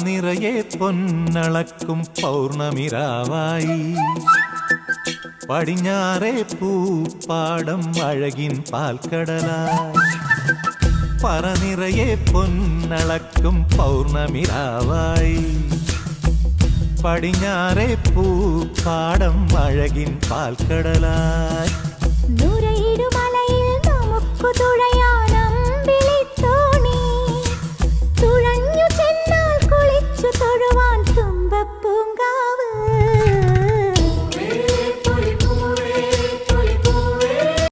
നിറയെ പൊന്നളക്കും പൗർണമിരാവായി പടിഞ്ഞാറേ പൂപ്പാടം അഴകിൻ പാൽക്കടലായി പറ നിറയെ പൊന്നളക്കും പൗർണമിരാവായി പടിഞ്ഞാറേ പൂപ്പാടം അഴകിൻ പാൽക്കടലായി